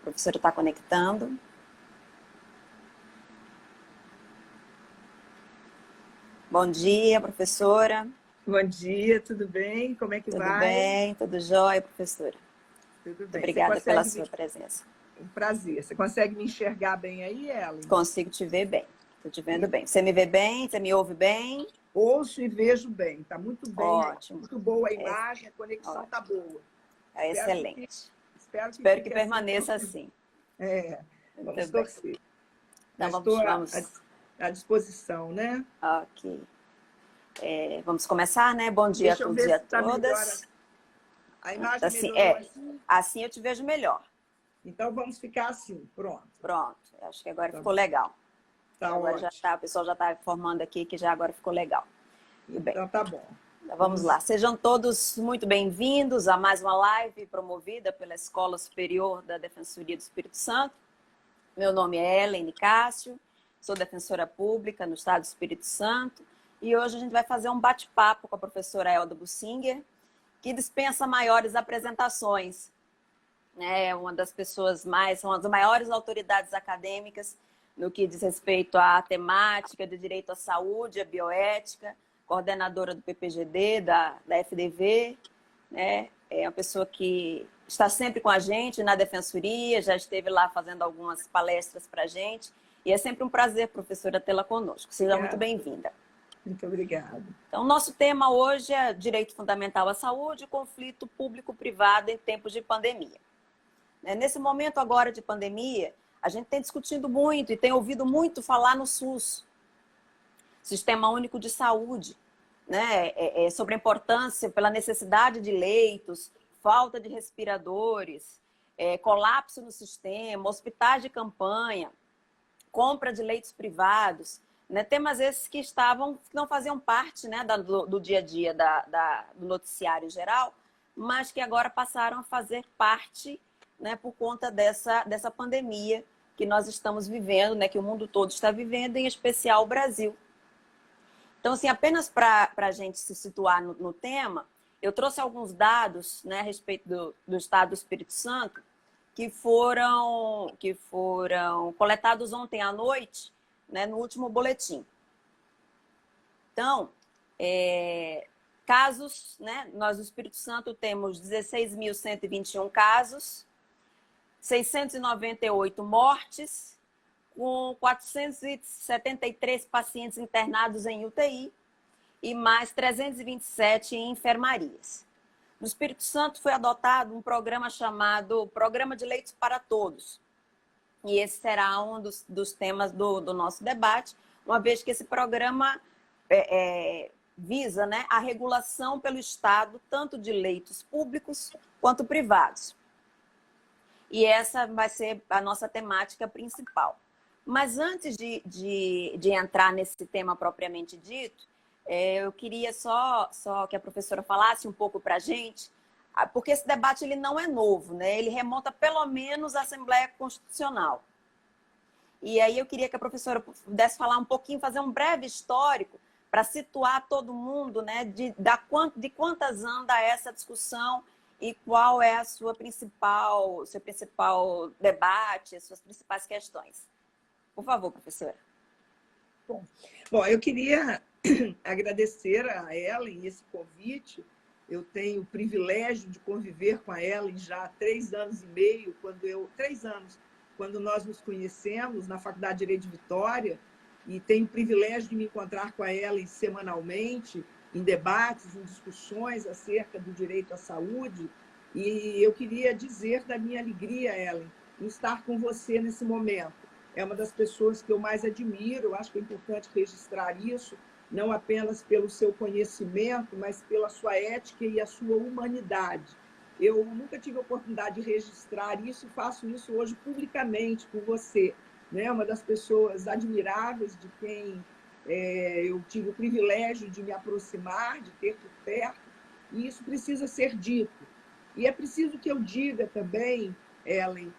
A professora está conectando. Bom dia, professora. Bom dia, tudo bem? Como é que Tudo vai? bem, tudo jóia, professora. Tudo Muito bem. obrigada pela sua presença. Um prazer. Você consegue me enxergar bem aí, Ellen? Consigo te ver bem. Estou te vendo bem. Você me vê bem? Você me ouve bem? Ouço e vejo bem. Está muito bem. Ótimo. Muito boa a imagem, a conexão está boa. É excelente. Espero que permaneça assim. Vamos torcer. Então, estou vamos à disposição, né? Ok. Vamos começar, né? Bom dia a todos e a todas. A imagem melhorou assim? Assim eu te vejo melhor. Então vamos ficar assim, pronto. Pronto, acho que agora ficou legal. Tá agora ótimo. o pessoal já está informando aqui que já agora ficou legal. Tudo bem. Então tá bom. Então, vamos lá. Sejam todos muito bem-vindos a mais uma live promovida pela Escola Superior da Defensoria do Espírito Santo. Meu nome é Ellen Nicásio, sou defensora pública no Estado do Espírito Santo e hoje a gente vai fazer um bate-papo com a professora Elda Bussinger, que dispensa maiores apresentações. É uma das uma das maiores autoridades acadêmicas no que diz respeito à temática de direito à saúde, à bioética, coordenadora do PPGD, da FDV, né? É uma pessoa que está sempre com a gente na defensoria, já esteve lá fazendo algumas palestras para a gente, e é sempre um prazer, professora, tê-la conosco. Seja muito bem-vinda. Muito obrigada. Então, nosso tema hoje é direito fundamental à saúde e conflito público-privado em tempos de pandemia. Nesse momento agora de pandemia, a gente tem discutido muito e tem ouvido muito falar no SUS, Sistema Único de Saúde, né? Sobre a importância, pela necessidade de leitos, falta de respiradores, colapso no sistema, hospitais de campanha, compra de leitos privados, né? Temas esses que não faziam parte, né, do dia a dia do noticiário geral, mas que agora passaram a fazer parte, né, por conta dessa pandemia que nós estamos vivendo, né, que o mundo todo está vivendo, em especial o Brasil. Então, assim, apenas para a gente se situar no tema, eu trouxe alguns dados, né, a respeito do Estado do Espírito Santo, que foram coletados ontem à noite, né, no último boletim. Então, casos, né, nós no Espírito Santo temos 16.121 casos, 698 mortes, com 473 pacientes internados em UTI e mais 327 em enfermarias. No Espírito Santo foi adotado um programa chamado Programa de Leitos para Todos. E esse será um dos temas do nosso debate, uma vez que esse programa visa, né, a regulação pelo Estado, tanto de leitos públicos quanto privados. E essa vai ser a nossa temática principal. Mas antes de entrar nesse tema propriamente dito, eu queria só que a professora falasse um pouco para a gente, porque esse debate ele não é novo, né? Ele remonta pelo menos à Assembleia Constitucional. E aí eu queria que a professora pudesse falar um pouquinho, fazer um breve histórico para situar todo mundo, né, de quantas anda essa discussão e qual é seu principal debate, as suas principais questões. Por favor, professora. Bom, eu queria agradecer a Ellen esse convite. Eu tenho o privilégio de conviver com a Ellen já há 3 anos e meio, quando nós nos conhecemos na Faculdade de Direito de Vitória, e tenho o privilégio de me encontrar com a Ellen semanalmente, em debates, em discussões acerca do direito à saúde. E eu queria dizer da minha alegria, Ellen, em estar com você nesse momento. É uma das pessoas que eu mais admiro, eu acho que é importante registrar isso, não apenas pelo seu conhecimento, mas pela sua ética e a sua humanidade. Eu nunca tive a oportunidade de registrar isso e faço isso hoje publicamente com você. Né? Uma das pessoas admiráveis de quem eu tive o privilégio de me aproximar, de ter por perto, e isso precisa ser dito. E é preciso que eu diga também, Ellen,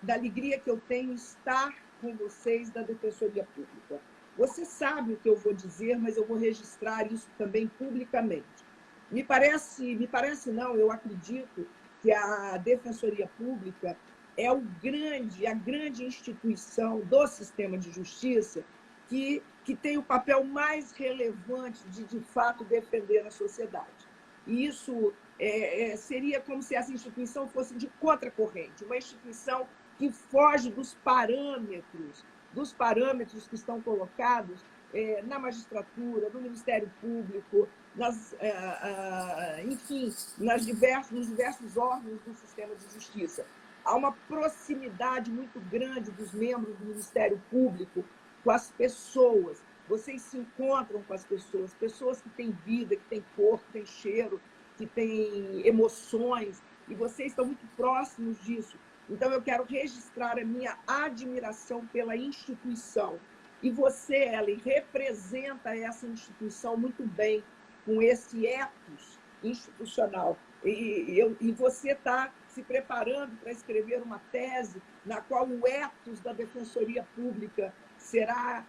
da alegria que eu tenho em estar com vocês da Defensoria Pública. Você sabe o que eu vou dizer, mas eu vou registrar isso também publicamente. Me parece não, eu acredito que a Defensoria Pública é a grande instituição do sistema de justiça que tem o papel mais relevante de fato, defender a sociedade. E isso seria como se essa instituição fosse de contracorrente, uma instituição que foge dos parâmetros que estão colocados na magistratura, no Ministério Público, enfim, nos diversos órgãos do sistema de justiça. Há uma proximidade muito grande dos membros do Ministério Público com as pessoas. Vocês se encontram com as pessoas, pessoas que têm vida, que têm cor, que têm cheiro, que têm emoções, e vocês estão muito próximos disso. Então, eu quero registrar a minha admiração pela instituição. E você, Ellen, representa essa instituição muito bem, com esse ethos institucional. E você está se preparando para escrever uma tese na qual o ethos da Defensoria Pública será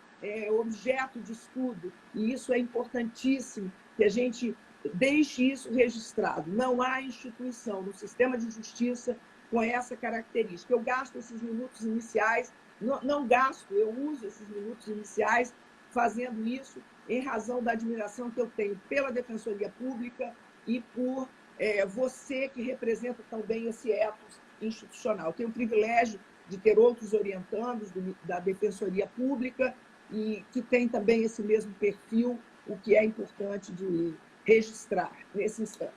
objeto de estudo. E isso é importantíssimo, que a gente deixe isso registrado. Não há instituição no sistema de justiça com essa característica. Eu gasto esses minutos iniciais, não gasto, eu uso esses minutos iniciais fazendo isso em razão da admiração que eu tenho pela Defensoria Pública e por você que representa também esse ethos institucional. Eu tenho o privilégio de ter outros orientandos da Defensoria Pública e que tem também esse mesmo perfil, o que é importante de registrar nesse instante.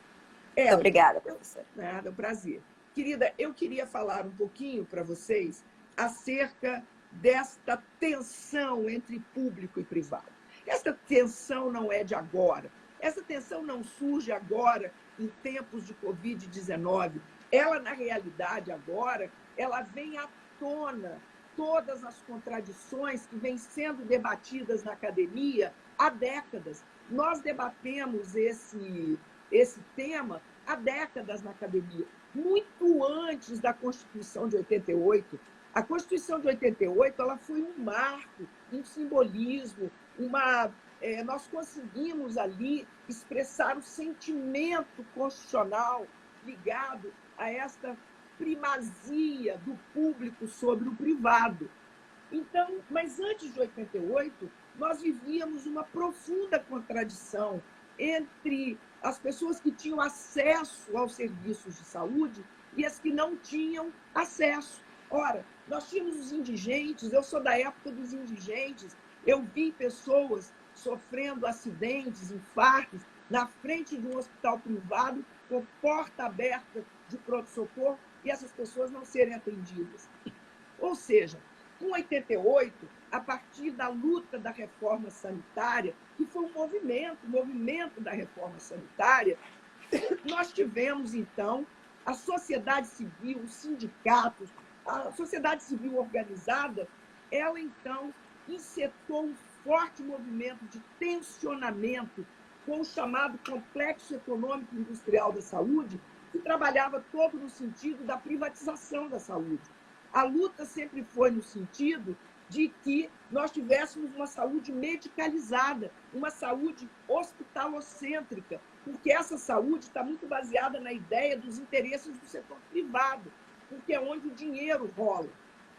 Muito obrigada, professora. Nada, é um prazer. Querida, eu queria falar um pouquinho para vocês acerca desta tensão entre público e privado. Essa tensão não é de agora. Essa tensão não surge agora em tempos de Covid-19. Ela, na realidade, agora, ela vem à tona todas as contradições que vêm sendo debatidas na academia há décadas. Nós debatemos esse tema há décadas na academia, muito antes da Constituição de 88. A Constituição de 88 ela foi um marco, um simbolismo, nós conseguimos ali expressar o sentimento constitucional ligado a esta primazia do público sobre o privado. Então, mas antes de 88, nós vivíamos uma profunda contradição entre as pessoas que tinham acesso aos serviços de saúde e as que não tinham acesso. Ora, nós tínhamos os indigentes, eu sou da época dos indigentes, eu vi pessoas sofrendo acidentes, infartos, na frente de um hospital privado, com porta aberta de pronto-socorro, e essas pessoas não serem atendidas. Ou seja, com 88, a partir da luta da reforma sanitária, que foi um movimento da reforma sanitária, nós tivemos, então, a sociedade civil, os sindicatos, a sociedade civil organizada, ela, então, insetou um forte movimento de tensionamento com o chamado Complexo Econômico Industrial da Saúde, que trabalhava todo no sentido da privatização da saúde. A luta sempre foi no sentido de que nós tivéssemos uma saúde medicalizada, uma saúde hospitalocêntrica, porque essa saúde está muito baseada na ideia dos interesses do setor privado, porque é onde o dinheiro rola.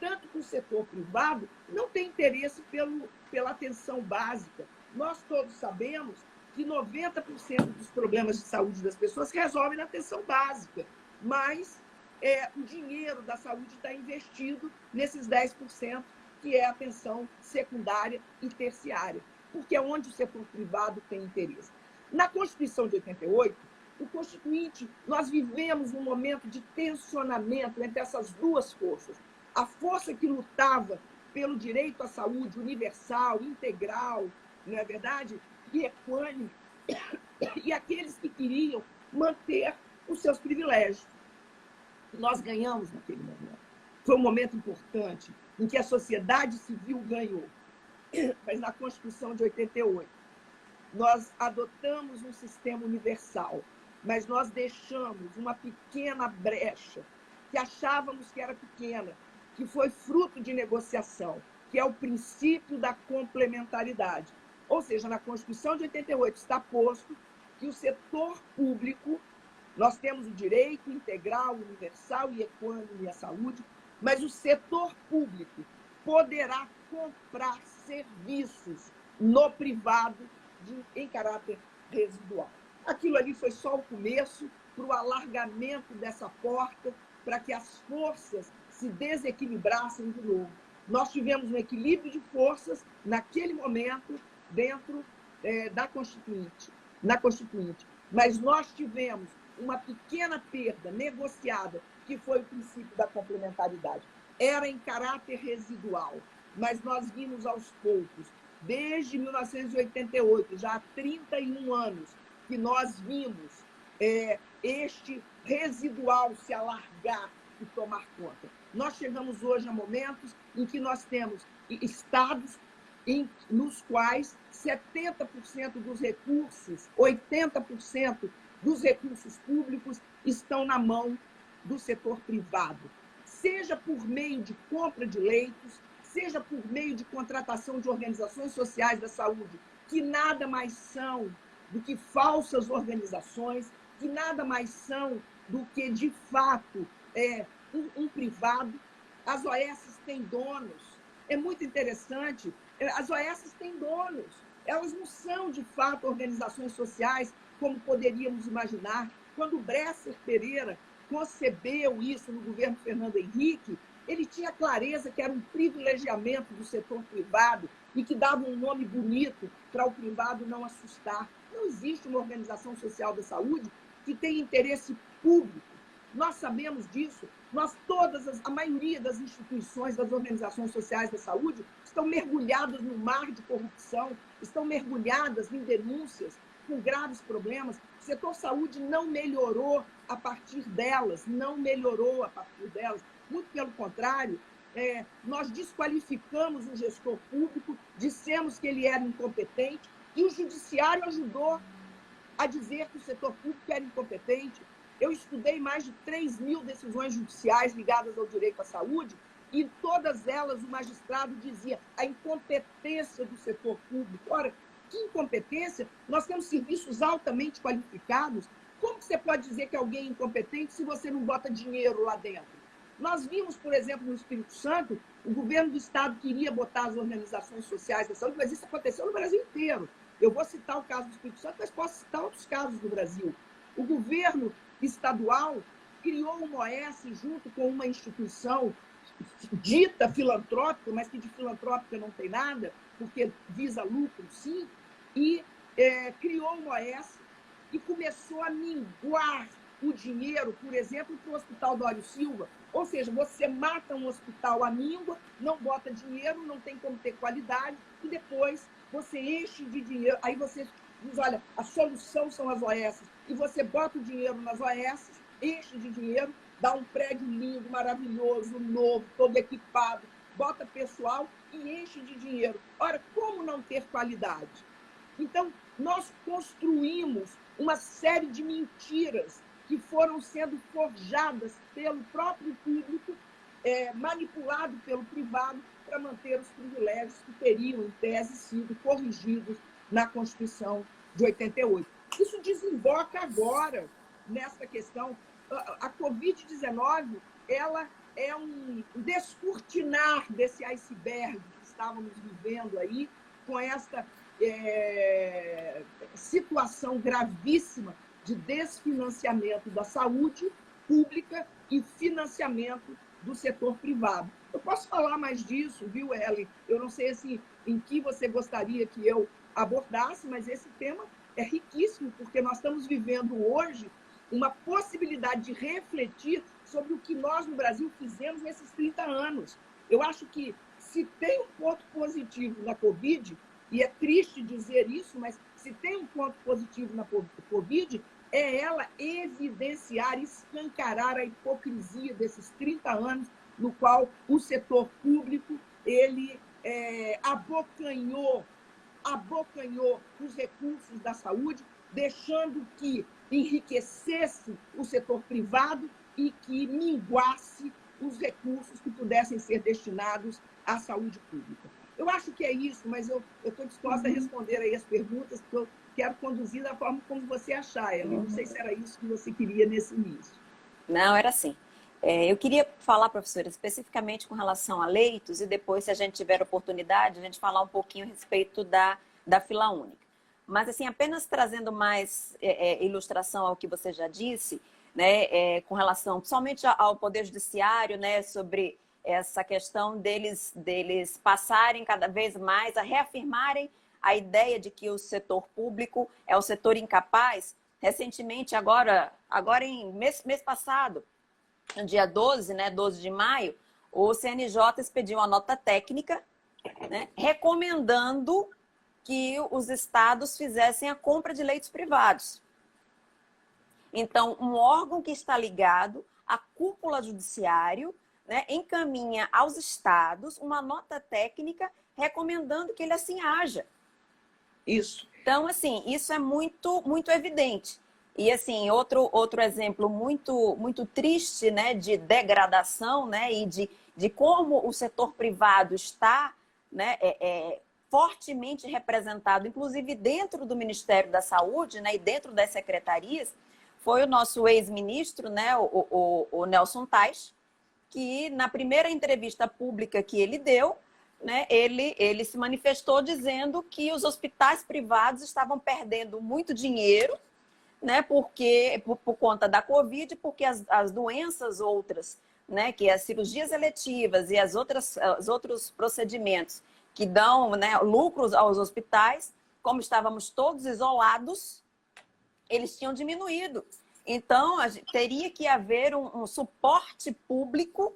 Tanto que o setor privado não tem interesse pela atenção básica. Nós todos sabemos que 90% dos problemas de saúde das pessoas resolvem na atenção básica, mas o dinheiro da saúde está investido nesses 10%, que é a atenção secundária e terciária, porque é onde o setor privado tem interesse. Na Constituição de 88, o Constituinte, nós vivemos um momento de tensionamento entre essas duas forças. A força que lutava pelo direito à saúde universal, integral, não é verdade? E equânime, e aqueles que queriam manter os seus privilégios. Nós ganhamos naquele momento. Foi um momento importante em que a sociedade civil ganhou. Mas na Constituição de 88, nós adotamos um sistema universal, mas nós deixamos uma pequena brecha, que achávamos que era pequena, que foi fruto de negociação, que é o princípio da complementaridade. Ou seja, na Constituição de 88 está posto que o setor público, nós temos o direito integral, universal e equânime à saúde, mas o setor público poderá comprar serviços no privado em caráter residual. Aquilo ali foi só o começo para o alargamento dessa porta, para que as forças se desequilibrassem de novo. Nós tivemos um equilíbrio de forças naquele momento dentro na Constituinte, mas nós tivemos uma pequena perda negociada, que foi o princípio da complementaridade. Era em caráter residual, mas nós vimos aos poucos, desde 1988, já há 31 anos, que nós vimos este residual se alargar e tomar conta. Nós chegamos hoje a momentos em que nós temos estados nos quais 70% dos recursos, 80% dos recursos públicos estão na mão do setor privado, seja por meio de compra de leitos, seja por meio de contratação de organizações sociais da saúde, que nada mais são do que falsas organizações, que nada mais são do que, de fato, um privado. As OS têm donos. É muito interessante. As OS têm donos. Elas não são, de fato, organizações sociais como poderíamos imaginar. Quando o Bresser Pereira concebeu isso no governo Fernando Henrique, ele tinha clareza que era um privilegiamento do setor privado e que dava um nome bonito para o privado não assustar. Não existe uma organização social da saúde que tenha interesse público. Nós sabemos disso. A maioria das instituições, das organizações sociais da saúde, estão mergulhadas no mar de corrupção, estão mergulhadas em denúncias com graves problemas. O setor saúde não melhorou a partir delas, Muito pelo contrário, nós desqualificamos o gestor público, dissemos que ele era incompetente, e o judiciário ajudou a dizer que o setor público era incompetente. Eu estudei mais de 3.000 decisões judiciais ligadas ao direito à saúde, e em todas elas o magistrado dizia a incompetência do setor público. Ora, que incompetência? Nós temos serviços altamente qualificados. Como você pode dizer que alguém é incompetente se você não bota dinheiro lá dentro? Nós vimos, por exemplo, no Espírito Santo, o governo do estado queria botar as organizações sociais da saúde, mas isso aconteceu no Brasil inteiro. Eu vou citar o caso do Espírito Santo, mas posso citar outros casos do Brasil. O governo estadual criou uma OS junto com uma instituição dita filantrópica, mas que de filantrópica não tem nada, porque visa lucro, sim, e criou uma OS e começou a minguar o dinheiro, por exemplo, para o Hospital Dório Silva. Ou seja, você mata um hospital à míngua, não bota dinheiro, não tem como ter qualidade, e depois você enche de dinheiro. Aí você diz, olha, a solução são as OS. E você bota o dinheiro nas OS, enche de dinheiro, dá um prédio lindo, maravilhoso, novo, todo equipado, bota pessoal e enche de dinheiro. Ora, como não ter qualidade? Então, nós construímos uma série de mentiras que foram sendo forjadas pelo próprio público, manipulado pelo privado, para manter os privilégios que teriam, em tese, sido corrigidos na Constituição de 88. Isso desemboca agora nessa questão. A Covid-19, ela é um descortinar desse iceberg que estávamos vivendo aí, com esta situação gravíssima de desfinanciamento da saúde pública e financiamento do setor privado. Eu posso falar mais disso, viu, Ellen? Eu não sei assim, em que você gostaria que eu abordasse, mas esse tema é riquíssimo, porque nós estamos vivendo hoje uma possibilidade de refletir sobre o que nós no Brasil fizemos nesses 30 anos. Eu acho que se tem um ponto positivo na Covid, e é triste dizer isso, mas se tem um ponto positivo na Covid, é ela evidenciar, escancarar a hipocrisia desses 30 anos no qual o setor público ele abocanhou os recursos da saúde, deixando que enriquecesse o setor privado e que minguasse os recursos que pudessem ser destinados à saúde pública. Eu acho que é isso, mas eu estou disposta a responder aí as perguntas, porque eu quero conduzir da forma como você achar, Ellen. Não sei se era isso que você queria nesse início. Não, era assim. Eu queria falar, professora, especificamente com relação a leitos e depois, se a gente tiver oportunidade, a gente falar um pouquinho a respeito da fila única. Mas, assim, apenas trazendo mais ilustração ao que você já disse, né, com relação somente ao Poder Judiciário, né, sobre essa questão deles passarem cada vez mais a reafirmarem a ideia de que o setor público é o setor incapaz. Recentemente, agora em mês passado, no dia 12, né, 12 de maio, o CNJ expediu uma nota técnica, né, recomendando que os estados fizessem a compra de leitos privados. Então, um órgão que está ligado à cúpula judiciário, né, encaminha aos estados uma nota técnica recomendando que ele assim haja. Isso. Então, assim, isso é muito, muito evidente. E, assim, outro exemplo muito triste, né, de degradação, né, e de como o setor privado está, né, fortemente representado, inclusive dentro do Ministério da Saúde, né, e dentro das secretarias, foi o nosso ex-ministro, né, o Nelson Tais, que na primeira entrevista pública que ele deu, né, ele se manifestou dizendo que os hospitais privados estavam perdendo muito dinheiro, né, porque por conta da Covid, porque as doenças outras, né, que as cirurgias eletivas e os outros procedimentos que dão, né, lucros aos hospitais, como estávamos todos isolados, eles tinham diminuído. Então, teria que haver um suporte público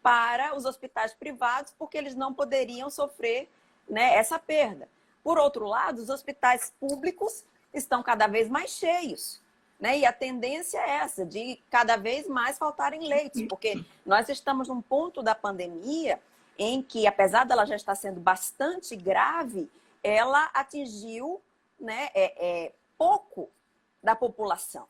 para os hospitais privados, porque eles não poderiam sofrer, né, essa perda. Por outro lado, os hospitais públicos estão cada vez mais cheios, né? E a tendência é essa, de cada vez mais faltarem leitos, porque nós estamos num ponto da pandemia em que, apesar dela já estar sendo bastante grave, ela atingiu, né, pouco da população.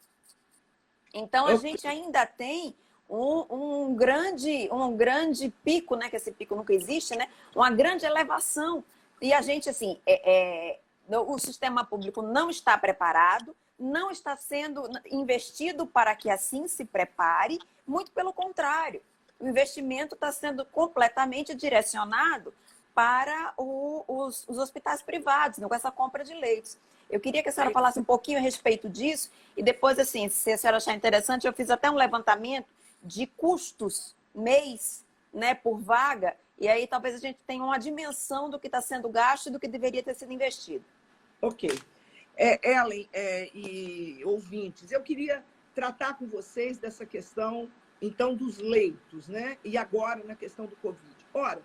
Então, a gente ainda tem um grande pico, né? Que esse pico nunca existe, né? Uma grande elevação. E a gente, assim, o sistema público não está preparado, não está sendo investido para que assim se prepare, muito pelo contrário. O investimento está sendo completamente direcionado para os hospitais privados, com essa compra de leitos. Eu queria que a senhora falasse um pouquinho a respeito disso e depois, assim, se a senhora achar interessante, eu fiz até um levantamento de custos mês, né, por vaga, e aí talvez a gente tenha uma dimensão do que está sendo gasto e do que deveria ter sido investido. Ok. Ellen e ouvintes, eu queria tratar com vocês dessa questão, então, dos leitos, né? E agora na questão do Covid. Ora,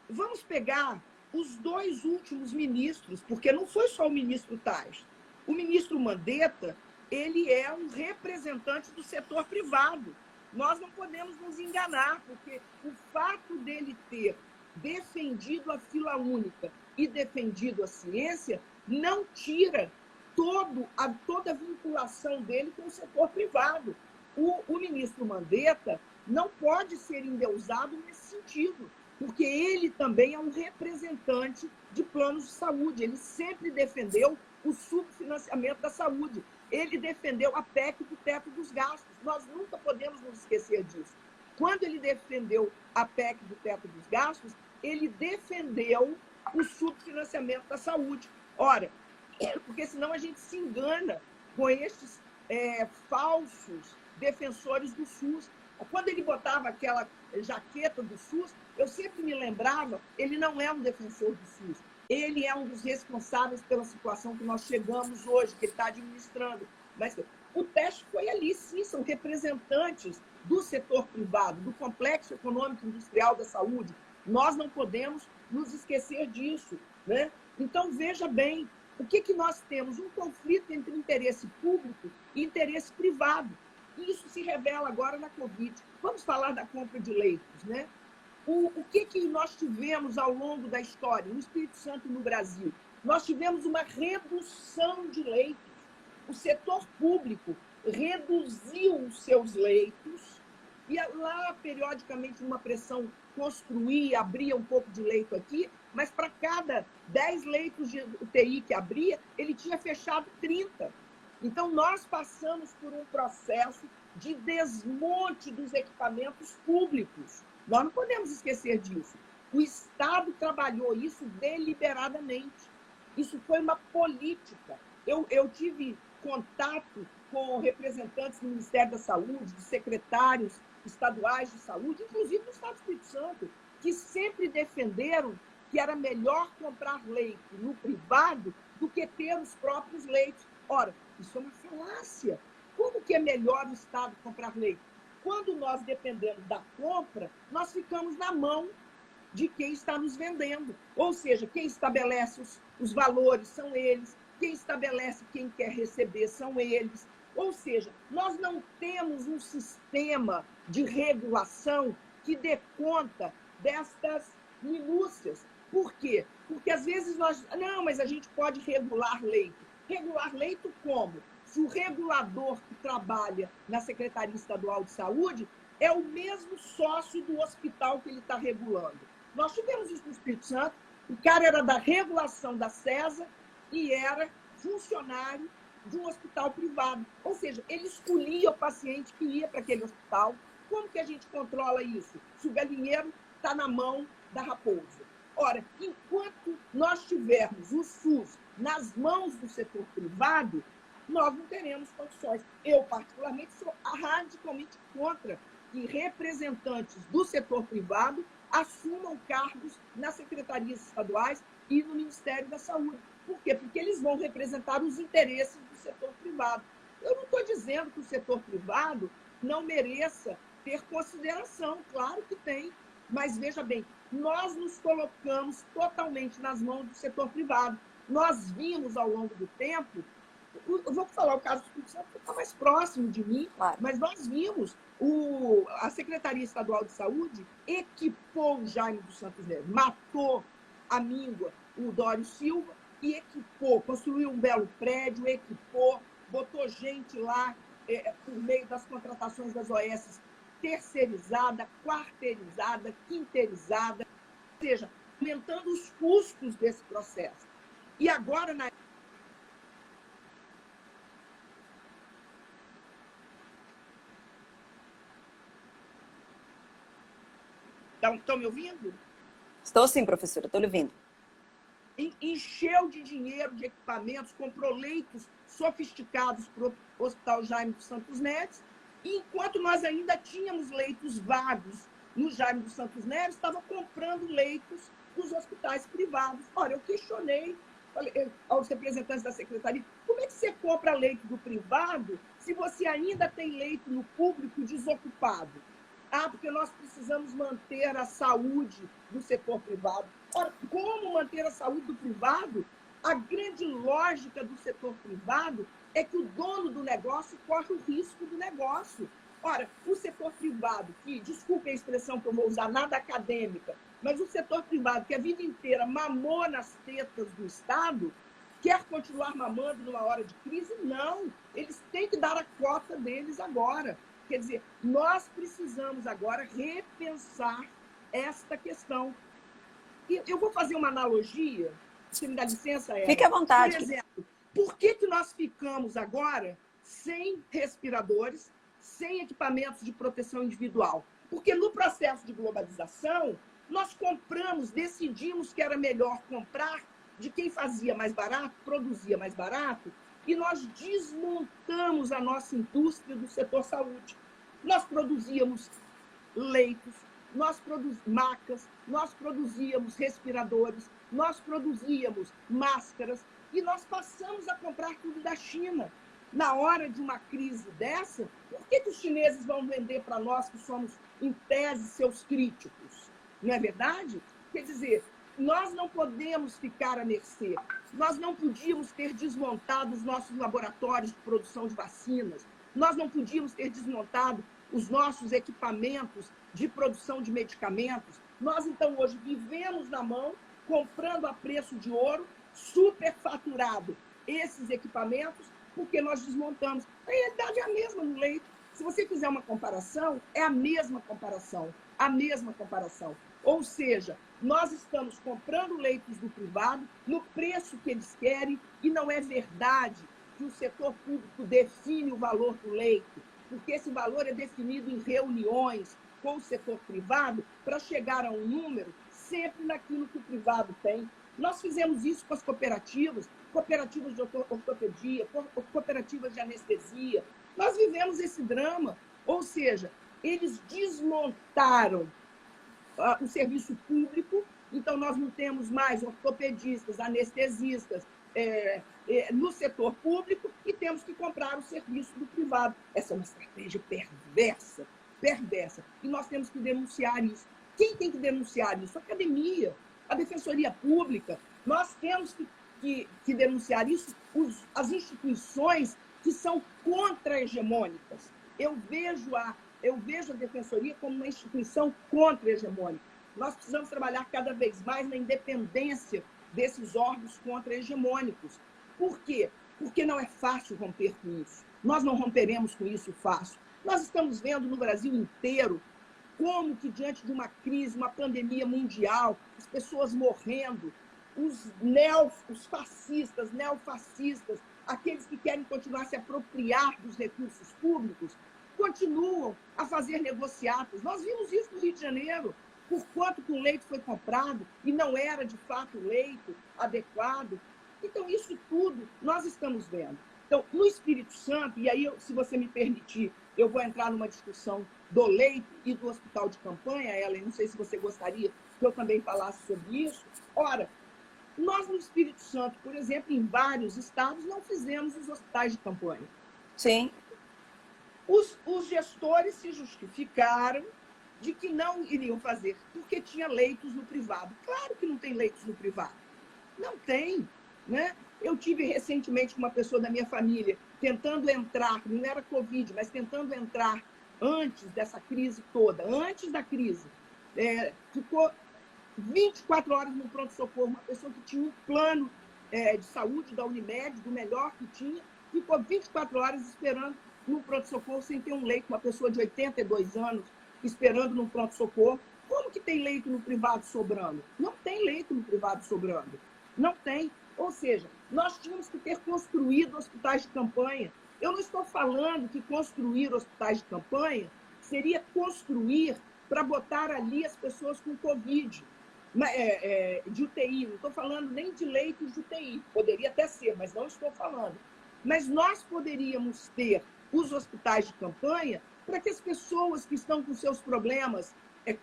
vamos pegar os dois últimos ministros, porque não foi só o ministro Tais. O ministro Mandetta, ele é um representante do setor privado. Nós não podemos nos enganar, porque o fato dele ter defendido a fila única e defendido a ciência não tira toda a vinculação dele com o setor privado. O ministro Mandetta não pode ser endeusado nesse sentido, porque ele também é um representante de planos de saúde. Ele sempre defendeu o subfinanciamento da saúde. Ele defendeu a PEC do teto dos gastos. Nós nunca podemos nos esquecer disso. Quando ele defendeu a PEC do teto dos gastos, ele defendeu o subfinanciamento da saúde. Ora, porque senão a gente se engana com estes falsos defensores do SUS. Quando ele botava aquela jaqueta do SUS, eu sempre me lembrava, ele não é um defensor do SUS. Ele é um dos responsáveis pela situação que nós chegamos hoje, que ele está administrando. Mas o teste foi ali, sim, são representantes do setor privado, do complexo econômico industrial da saúde. Nós não podemos nos esquecer disso, né? Então, veja bem, o que nós temos? Um conflito entre interesse público e interesse privado. Isso se revela agora na Covid. Vamos falar da compra de leitos, né? O que nós tivemos ao longo da história, no Espírito Santo e no Brasil? Nós tivemos uma redução de leitos. O setor público reduziu os seus leitos e lá, periodicamente, numa pressão, construía, abria um pouco de leito aqui, mas para cada 10 leitos de UTI que abria, ele tinha fechado 30. Então, nós passamos por um processo de desmonte dos equipamentos públicos. Nós não podemos esquecer disso. O Estado trabalhou isso deliberadamente. Isso foi uma política. Eu tive contato com representantes do Ministério da Saúde, de secretários estaduais de saúde, inclusive do Estado do Espírito Santo, que sempre defenderam que era melhor comprar leite no privado do que ter os próprios leitos. Ora, isso é uma falácia. Como que é melhor o Estado comprar leite? Quando nós dependemos da compra, nós ficamos na mão de quem está nos vendendo. Ou seja, quem estabelece os valores são eles, quem estabelece quem quer receber são eles. Ou seja, nós não temos um sistema de regulação que dê conta destas minúcias. Por quê? Porque às vezes nós... Não, mas a gente pode regular leite. Regular leite como? Se o regulador que trabalha na Secretaria Estadual de Saúde é o mesmo sócio do hospital que ele está regulando. Nós tivemos isso no Espírito Santo, o cara era da regulação da CESA e era funcionário de um hospital privado. Ou seja, ele escolhia o paciente que ia para aquele hospital. Como que a gente controla isso? Se o galinheiro está na mão da raposa. Ora, enquanto nós tivermos o SUS nas mãos do setor privado, nós não teremos condições. Eu, particularmente, sou radicalmente contra que representantes do setor privado assumam cargos nas secretarias estaduais e no Ministério da Saúde. Por quê? Porque eles vão representar os interesses do setor privado. Eu não estou dizendo que o setor privado não mereça ter consideração, claro que tem, mas veja bem, nós nos colocamos totalmente nas mãos do setor privado. Nós vimos ao longo do tempo, eu vou falar o caso do Espírito Santo, porque está mais próximo de mim, claro. Mas nós vimos a Secretaria Estadual de Saúde equipou o Jaime dos Santos Neves, matou a míngua, o Dório Silva, e equipou, construiu um belo prédio, equipou, botou gente lá por meio das contratações das OS terceirizada, quarteirizada, quinteirizada, ou seja, aumentando os custos desse processo. E agora, na Estão me ouvindo? Estou sim, professora, estou lhe ouvindo. Encheu de dinheiro, de equipamentos, comprou leitos sofisticados para o Hospital Jaime dos Santos Neves, e enquanto nós ainda tínhamos leitos vagos no Jaime dos Santos Neves, estava comprando leitos nos hospitais privados. Ora, eu questionei aos representantes da secretaria, como é que você compra leito do privado se você ainda tem leito no público desocupado? Ah, porque nós precisamos manter a saúde do setor privado. Ora, como manter a saúde do privado? A grande lógica do setor privado é que o dono do negócio corre o risco do negócio. Ora, o setor privado, que, desculpe a expressão que eu vou usar, nada acadêmica, mas o setor privado que a vida inteira mamou nas tetas do Estado, quer continuar mamando numa hora de crise? Não, eles têm que dar a cota deles agora. Quer dizer, nós precisamos agora repensar esta questão. E eu vou fazer uma analogia, se me dá licença, Eva. Fique à vontade. Por exemplo, por que nós ficamos agora sem respiradores, sem equipamentos de proteção individual? Porque no processo de globalização, nós compramos, decidimos que era melhor comprar de quem fazia mais barato, produzia mais barato, e nós desmontamos a nossa indústria do setor saúde. Nós produzíamos leitos, nós produzíamos macas, nós produzíamos respiradores, nós produzíamos máscaras, e nós passamos a comprar tudo da China. Na hora de uma crise dessa, por que os chineses vão vender para nós que somos, em tese, seus críticos? Não é verdade? Quer dizer, nós não podemos ficar à mercê. Nós não podíamos ter desmontado os nossos laboratórios de produção de vacinas. Nós não podíamos ter desmontado os nossos equipamentos de produção de medicamentos. Nós, então, hoje vivemos na mão, comprando a preço de ouro, superfaturado esses equipamentos, porque nós desmontamos. A realidade é a mesma no leito. Se você fizer uma comparação, é a mesma comparação. A mesma comparação. Ou seja, nós estamos comprando leitos do privado no preço que eles querem, e não é verdade que o setor público define o valor do leito. porque esse valor é definido em reuniões com o setor privado para chegar a um número sempre naquilo que o privado tem. Nós fizemos isso com as cooperativas de ortopedia, cooperativas de anestesia. Nós vivemos esse drama, ou seja, eles desmontaram o serviço público, então nós não temos mais ortopedistas, anestesistas no setor público e temos que comprar o serviço do privado. Essa é uma estratégia perversa. E nós temos que denunciar isso. Quem tem que denunciar isso? A academia, a defensoria pública. Nós temos que denunciar isso, as instituições que são contra-hegemônicas. Eu vejo a defensoria como uma instituição contra-hegemônica. Nós precisamos trabalhar cada vez mais na independência desses órgãos contra-hegemônicos. Por quê? Porque não é fácil romper com isso. Nós não romperemos com isso fácil. Nós estamos vendo no Brasil inteiro como que, diante de uma crise, uma pandemia mundial, as pessoas morrendo, os fascistas, neofascistas, aqueles que querem continuar a se apropriar dos recursos públicos, continuam a fazer negociatas. Nós vimos isso no Rio de Janeiro, por quanto que o leito foi comprado e não era, de fato, o leito adequado. Então, isso tudo nós estamos vendo. Então, no Espírito Santo, e aí, se você me permitir, eu vou entrar numa discussão do leito e do hospital de campanha, Ellen, não sei se você gostaria que eu também falasse sobre isso. Ora, nós no Espírito Santo, por exemplo, em vários estados, não fizemos os hospitais de campanha. Sim. Os gestores se justificaram de que não iriam fazer, porque tinha leitos no privado. Claro que não tem leitos no privado. Não tem, né? Eu tive recentemente com uma pessoa da minha família tentando entrar, não era Covid, mas tentando entrar antes dessa crise toda, antes da crise. Ficou 24 horas no pronto-socorro, uma pessoa que tinha um plano de saúde da Unimed, do melhor que tinha, ficou 24 horas esperando no pronto-socorro sem ter um leito, uma pessoa de 82 anos esperando no pronto-socorro. Como que tem leito no privado sobrando? Não tem leito no privado sobrando. Não tem. Ou seja, nós tínhamos que ter construído hospitais de campanha. Eu não estou falando que construir hospitais de campanha seria construir para botar ali as pessoas com Covid, de UTI. Não estou falando nem de leitos de UTI. Poderia até ser, mas não estou falando. Mas nós poderíamos ter os hospitais de campanha para que as pessoas que estão com seus problemas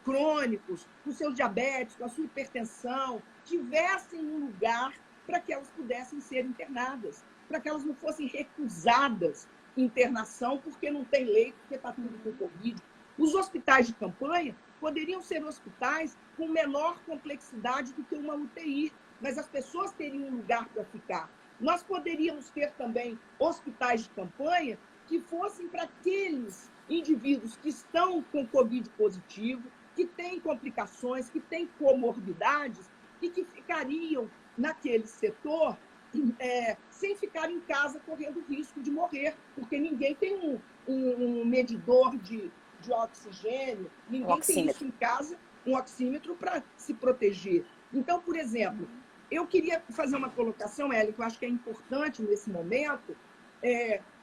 crônicos, com seus diabetes, com a sua hipertensão, tivessem um lugar para que elas pudessem ser internadas, para que elas não fossem recusadas internação porque não tem leito, porque está tudo com Covid. Os hospitais de campanha poderiam ser hospitais com menor complexidade do que uma UTI, mas as pessoas teriam um lugar para ficar. Nós poderíamos ter também hospitais de campanha que fossem para aqueles indivíduos que estão com Covid positivo, que têm complicações, que têm comorbidades e que ficariam naquele setor sem ficar em casa correndo risco de morrer, porque ninguém tem um medidor de oxigênio, ninguém tem isso em casa, um oxímetro para se proteger. Então, por exemplo, eu queria fazer uma colocação, Ellen, que eu acho que é importante nesse momento.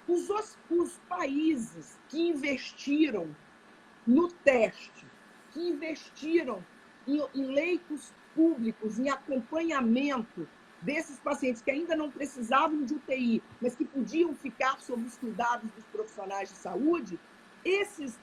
Os países que investiram no teste, que investiram em leitos públicos, em acompanhamento desses pacientes que ainda não precisavam de UTI, mas que podiam ficar sob os cuidados dos profissionais de saúde, esses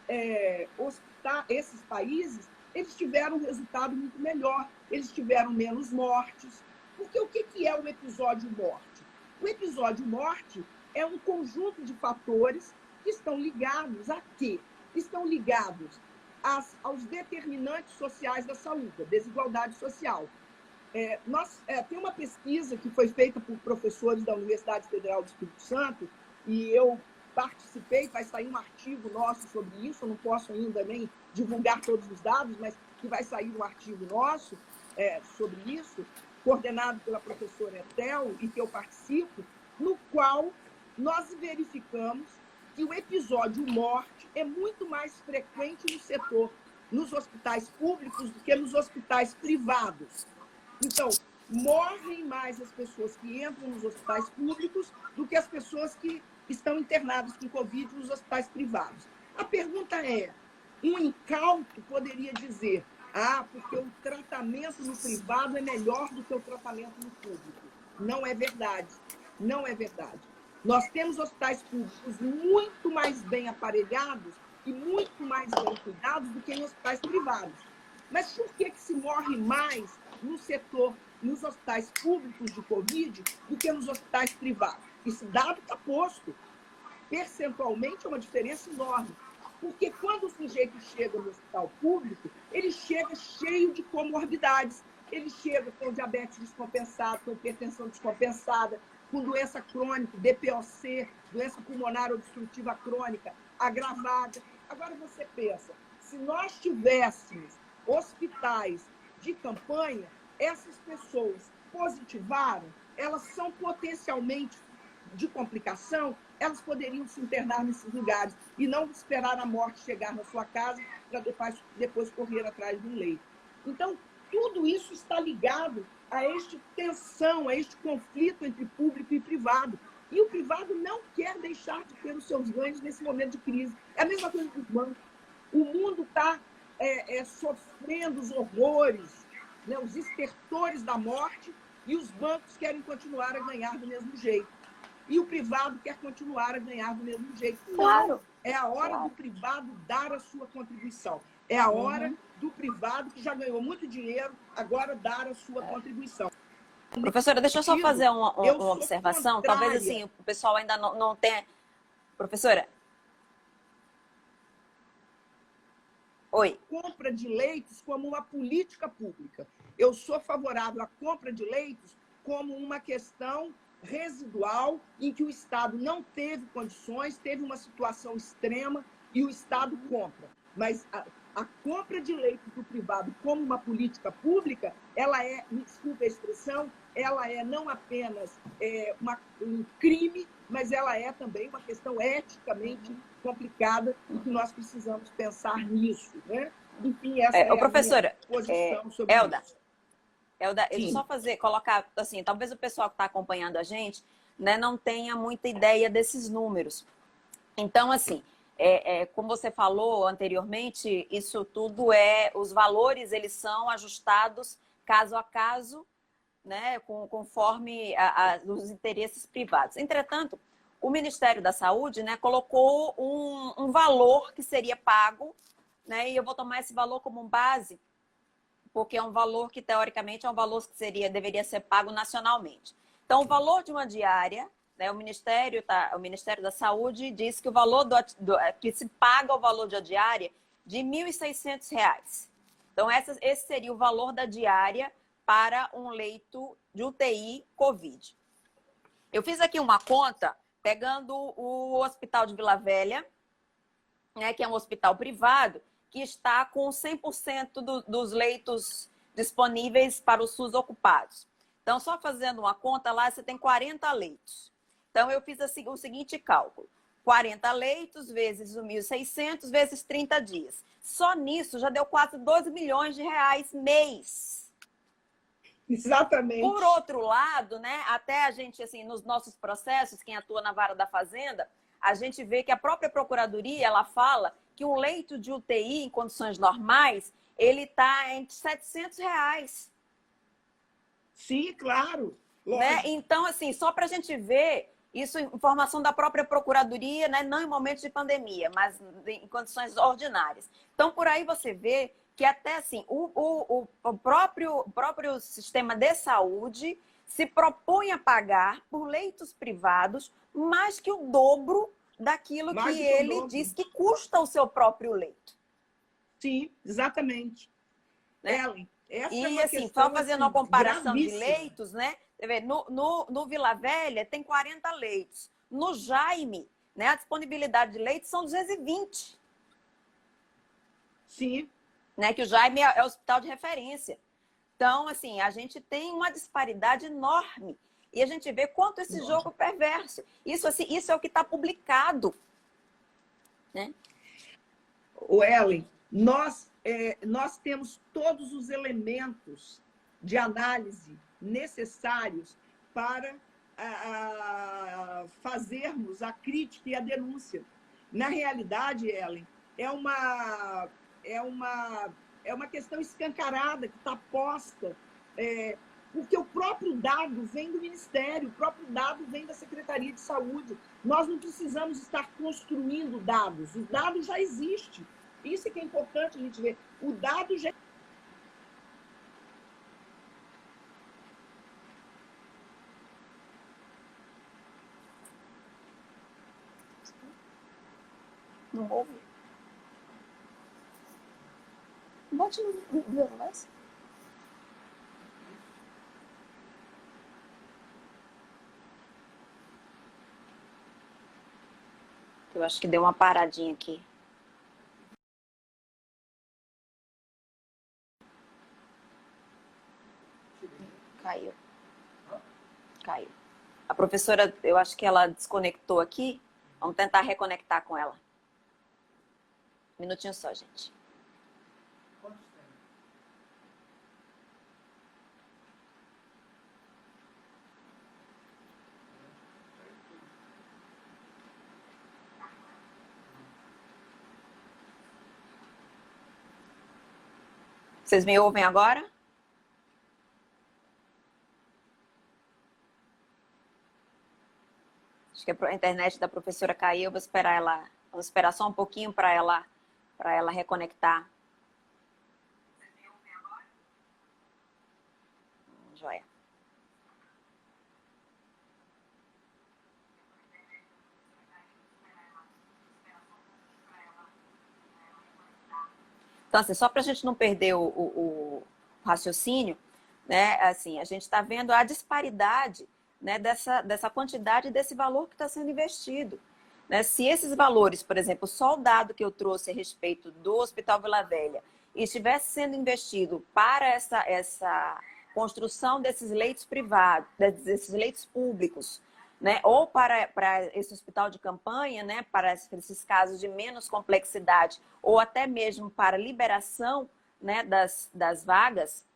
países, eles tiveram um resultado muito melhor, eles tiveram menos mortes. Porque o que é o episódio morte? O episódio morte é um conjunto de fatores que estão ligados a quê? Estão ligados aos determinantes sociais da saúde, a desigualdade social. Tem uma pesquisa que foi feita por professores da Universidade Federal do Espírito Santo, e eu participei, vai sair um artigo nosso sobre isso, eu não posso ainda nem divulgar todos os dados, mas que vai sair um artigo nosso sobre isso, coordenado pela professora Etel, e que eu participo, no qual nós verificamos que o episódio morte é muito mais frequente no setor, nos hospitais públicos do que nos hospitais privados. Então, morrem mais as pessoas que entram nos hospitais públicos do que as pessoas que estão internados com Covid nos hospitais privados. A pergunta é, um incauto poderia dizer, porque o tratamento no privado é melhor do que o tratamento no público. Não é verdade. Não é verdade. Nós temos hospitais públicos muito mais bem aparelhados e muito mais bem cuidados do que em hospitais privados. Mas por que se morre mais no setor, nos hospitais públicos de Covid do que nos hospitais privados? Esse dado está posto. Percentualmente é uma diferença enorme. Porque quando o sujeito chega no hospital público, ele chega cheio de comorbidades. Ele chega com diabetes descompensado, com hipertensão descompensada, com doença crônica, DPOC, doença pulmonar obstrutiva crônica, agravada. Agora você pensa, se nós tivéssemos hospitais de campanha, essas pessoas positivaram, elas são potencialmente de complicação, elas poderiam se internar nesses lugares e não esperar a morte chegar na sua casa para depois correr atrás de um leito. Então, tudo isso está ligado a esta tensão, a este conflito entre público e privado. E o privado não quer deixar de ter os seus ganhos nesse momento de crise. É a mesma coisa que os bancos. O mundo está sofrendo os horrores, né, os estertores da morte, e os bancos querem continuar a ganhar do mesmo jeito. E o privado quer continuar a ganhar do mesmo jeito. Claro. Não, é a hora do privado dar a sua contribuição. É a hora do privado, que já ganhou muito dinheiro, agora dar a sua contribuição. Professora, deixa eu só fazer uma observação. Talvez assim, o pessoal ainda não tenha... Professora? Oi. Compra de leitos como uma política pública. Eu sou favorável à compra de leitos como uma questão residual em que o Estado não teve condições, teve uma situação extrema e o Estado compra. Mas a compra de leitos do privado como uma política pública, ela é, me desculpe a expressão, ela é não apenas um crime, mas ela é também uma questão eticamente complicada e que nós precisamos pensar nisso, né? Enfim, essa é professora, a minha posição sobre isso. Elda, eu só colocar, assim, talvez o pessoal que está acompanhando a gente, né, não tenha muita ideia desses números. Então, assim, como você falou anteriormente, isso tudo os valores, eles são ajustados caso a caso, né, conforme os interesses privados. Entretanto, o Ministério da Saúde, né, colocou um valor que seria pago, né, e eu vou tomar esse valor como base, porque é um valor que, teoricamente, é um valor que deveria ser pago nacionalmente. Então, o valor de uma diária, né, o Ministério da Saúde diz que o valor que se paga o valor da diária de R$ 1.600. Então, esse seria o valor da diária para um leito de UTI Covid. Eu fiz aqui uma conta, pegando o Hospital de Vila Velha, né, que é um hospital privado, que está com 100% dos leitos disponíveis para o SUS ocupados. Então, só fazendo uma conta lá, você tem 40 leitos. Então, eu fiz o seguinte cálculo. 40 leitos vezes os 1.600 vezes 30 dias. Só nisso já deu quase 12 milhões de reais mês. Exatamente. Por outro lado, né, até a gente, assim, nos nossos processos, quem atua na vara da Fazenda, a gente vê que a própria Procuradoria, ela fala que um leito de UTI em condições normais, ele está entre R$700. Sim, claro. Né? Então, assim, só para a gente ver, isso é informação da própria Procuradoria, né? Não em momentos de pandemia, mas em condições ordinárias. Então, por aí você vê que até assim, o próprio sistema de saúde se propõe a pagar por leitos privados mais que o dobro daquilo que ele diz que custa o seu próprio leito. Sim, exatamente. Né? Ellen, essa e é uma assim, só fazendo uma comparação gravíssima. de leitos, né? No Vila Velha tem 40 leitos. No Jaime, né, a disponibilidade de leitos são 220. Sim. Né, que o Jaime é o hospital de referência. Então, assim, a gente tem uma disparidade enorme. E a gente vê quanto esse jogo é perverso. Isso, assim, isso é o que está publicado. Né? O Ellen, nós temos todos os elementos de análise necessários para fazermos a crítica e a denúncia. Na realidade, Ellen, é uma questão escancarada que está posta, porque o próprio dado vem do Ministério, o próprio dado vem da Secretaria de Saúde. Nós não precisamos estar construindo dados, o dado já existe. Isso é que é importante a gente ver. O dado já não ouve. Bote no violão. Eu acho que deu uma paradinha aqui. Caiu. Caiu. A professora, eu acho que ela desconectou aqui. Vamos tentar reconectar com ela. Um minutinho só, gente. Vocês me ouvem agora? Acho que a internet da professora caiu. Eu vou esperar ela. Vamos esperar só um pouquinho para ela reconectar. Vocês me ouvem agora? Joia. Então, assim, só para a gente não perder o raciocínio, né? Assim, a gente está vendo a disparidade, né, dessa quantidade, desse valor que está sendo investido. Né? Se esses valores, por exemplo, só o dado que eu trouxe a respeito do Hospital Vila Velha estivesse sendo investido para essa construção desses leitos privados, desses leitos públicos, né? Ou para esse hospital de campanha, né? Para esses casos de menos complexidade, ou até mesmo para liberação, né? das vagas,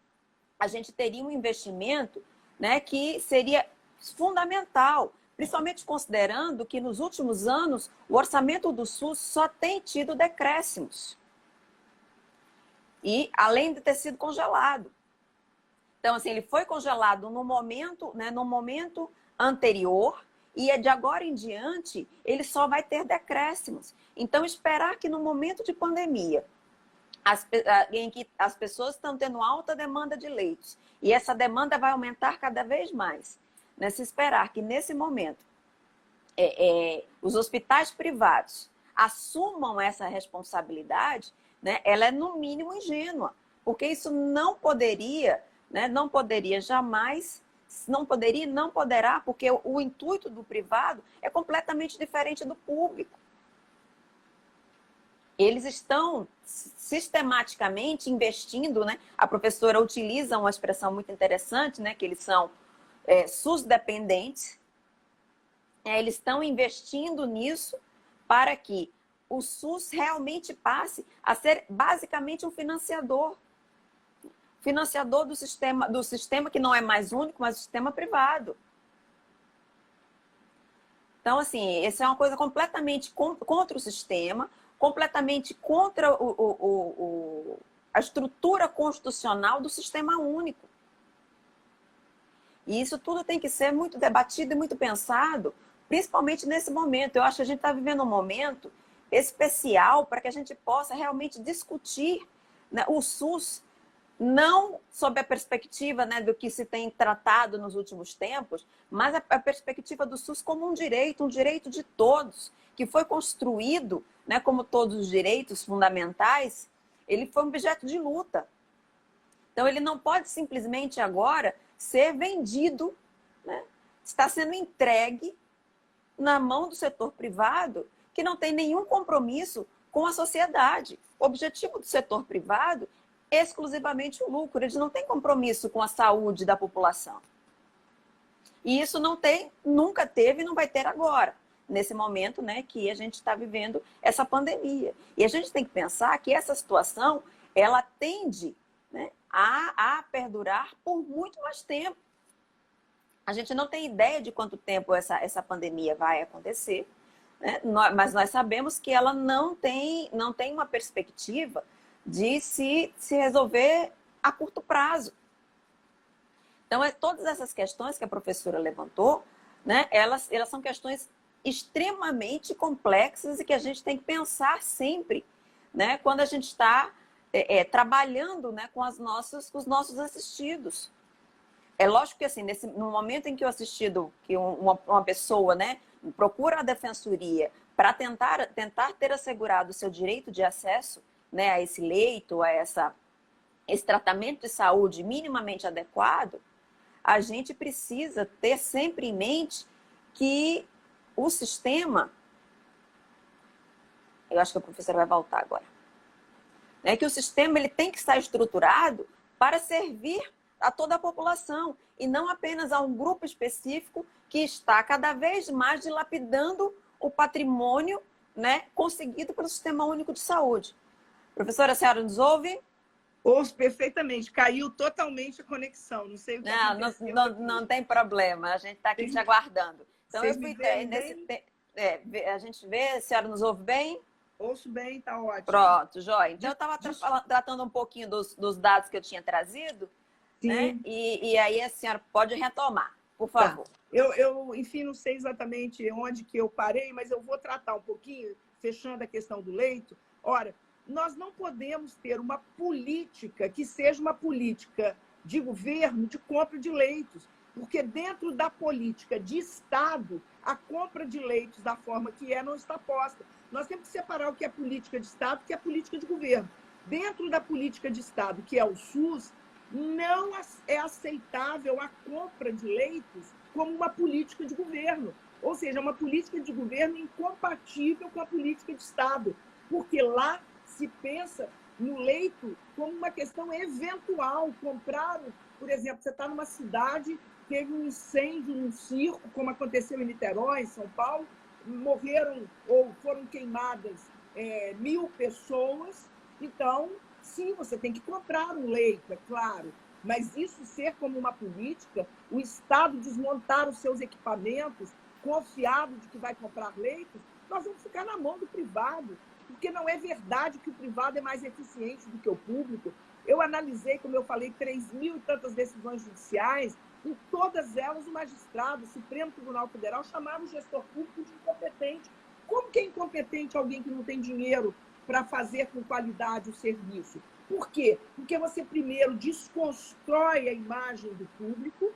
a gente teria um investimento, né? Que seria fundamental, principalmente considerando que nos últimos anos o orçamento do SUS só tem tido decréscimos. E além de ter sido congelado. Então, assim, ele foi congelado no momento, né, no momento anterior, e de agora em diante ele só vai ter decréscimos. Então, esperar que no momento de pandemia, em que as pessoas estão tendo alta demanda de leitos, e essa demanda vai aumentar cada vez mais, né, se esperar que nesse momento os hospitais privados assumam essa responsabilidade, né, ela é no mínimo ingênua, porque isso não poderia, né, não poderia jamais, não poderia e não poderá, porque o intuito do privado é completamente diferente do público. Eles estão sistematicamente investindo, né? A professora utiliza uma expressão muito interessante, né, que eles são SUS dependentes. Eles estão investindo nisso para que o SUS realmente passe a ser basicamente um financiador do sistema que não é mais único, mas o sistema privado. Então, assim, essa é uma coisa completamente contra o sistema, completamente contra a estrutura constitucional do sistema único. E isso tudo tem que ser muito debatido e muito pensado, principalmente nesse momento. Eu acho que a gente está vivendo um momento especial para que a gente possa realmente discutir, né, o SUS, não sob a perspectiva, né, do que se tem tratado nos últimos tempos, mas a perspectiva do SUS como um direito de todos, que foi construído, né, como todos os direitos fundamentais, ele foi um objeto de luta. Então, ele não pode simplesmente agora ser vendido, né, está sendo entregue na mão do setor privado, que não tem nenhum compromisso com a sociedade. O objetivo do setor privado é exclusivamente o lucro, eles não têm compromisso com a saúde da população. E isso não tem, nunca teve e não vai ter agora, nesse momento, né, que a gente está vivendo essa pandemia. E a gente tem que pensar que essa situação, ela tende, né, a perdurar por muito mais tempo. A gente não tem ideia de quanto tempo essa pandemia vai acontecer, né? Mas nós sabemos que ela não tem uma perspectiva de se resolver a curto prazo. Então, todas essas questões que a professora levantou, né, elas são questões extremamente complexas e que a gente tem que pensar sempre, né, quando a gente está trabalhando, né, com os nossos assistidos. É lógico que, assim, no momento em que o assistido, que uma pessoa, né, procura a defensoria para tentar ter assegurado o seu direito de acesso, né, a esse leito, a esse tratamento de saúde minimamente adequado, a gente precisa ter sempre em mente que o sistema, eu acho que a professora vai voltar agora, né, que o sistema ele tem que estar estruturado para servir a toda a população e não apenas a um grupo específico que está cada vez mais dilapidando o patrimônio, né, conseguido pelo Sistema Único de Saúde. Professora, a senhora nos ouve? Ouço perfeitamente. Caiu totalmente a conexão. Não sei o que aconteceu. Não tem problema. A gente está aqui te aguardando. Então, vocês me veem bem? A gente vê, a senhora nos ouve bem? Ouço bem, está ótimo. Pronto, joia. Então, eu estava tratando um pouquinho dos dados que eu tinha trazido, né? E aí a senhora pode retomar, por favor. Tá. Enfim, não sei exatamente onde que eu parei, mas eu vou tratar um pouquinho, fechando a questão do leito. Ora, nós não podemos ter uma política que seja uma política de governo de compra de leitos, porque dentro da política de Estado, a compra de leitos da forma que não está posta. Nós temos que separar o que é política de Estado e o que é política de governo. Dentro da política de Estado, que é o SUS, não é aceitável a compra de leitos como uma política de governo. Ou seja, uma política de governo incompatível com a política de Estado, porque lá se pensa no leito como uma questão eventual. Comprar, por exemplo, você está numa cidade, teve um incêndio num circo, como aconteceu em Niterói, em São Paulo, morreram ou foram queimadas 1.000 pessoas, então, sim, você tem que comprar um leito, é claro, mas isso ser como uma política, o Estado desmontar os seus equipamentos, confiado de que vai comprar leitos, nós vamos ficar na mão do privado, porque não é verdade que o privado é mais eficiente do que o público. Eu analisei, como eu falei, 3.000 e tantas decisões judiciais, em todas elas o magistrado, o Supremo Tribunal Federal, chamava o gestor público de incompetente. Como que é incompetente alguém que não tem dinheiro para fazer com qualidade o serviço? Por quê? Porque você primeiro desconstrói a imagem do público,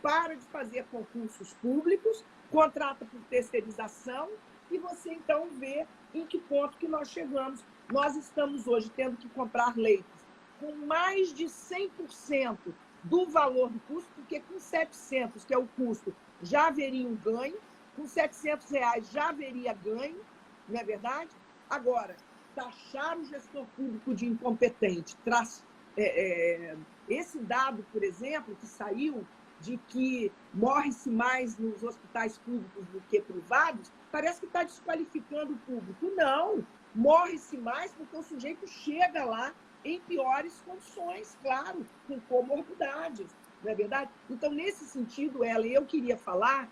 para de fazer concursos públicos, contrata por terceirização e você então vê em que ponto que nós chegamos. Nós estamos hoje tendo que comprar leitos com mais de 100% do valor do custo, porque com 700, que é o custo, já haveria um ganho, com R$700 já haveria ganho, não é verdade? Agora, taxar o gestor público de incompetente, esse dado, por exemplo, que saiu de que morre-se mais nos hospitais públicos do que privados, parece que está desqualificando o público. Não, morre-se mais porque o sujeito chega lá em piores condições, claro, com comorbidades, não é verdade? Então, nesse sentido, eu queria falar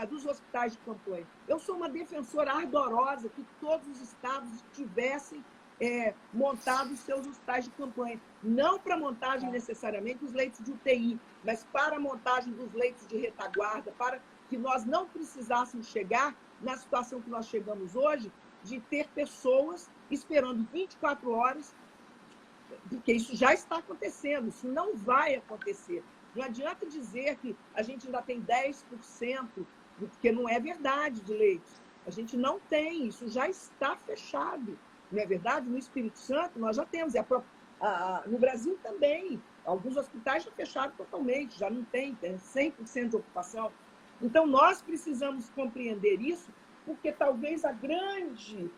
dos hospitais de campanha. Eu sou uma defensora ardorosa que todos os estados tivessem montado os seus hospitais de campanha. Não para montagem necessariamente dos leitos de UTI, mas para a montagem dos leitos de retaguarda, para que nós não precisássemos chegar na situação que nós chegamos hoje, de ter pessoas esperando 24 horas, porque isso já está acontecendo, isso não vai acontecer. Não adianta dizer que a gente ainda tem 10%, porque não é verdade, de leitos. A gente não tem, isso já está fechado. Não é verdade? No Espírito Santo, nós já temos. No Brasil também. Alguns hospitais já fecharam totalmente, já não tem 100% de ocupação. Então, nós precisamos compreender isso, porque talvez a grande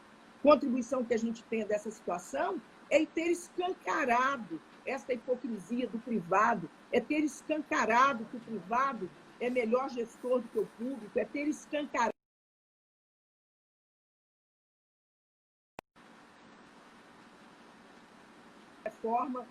contribuição que a gente tenha dessa situação é ter escancarado essa hipocrisia do privado, é ter escancarado que o privado é melhor gestor do que o público, é ter escancarado reforma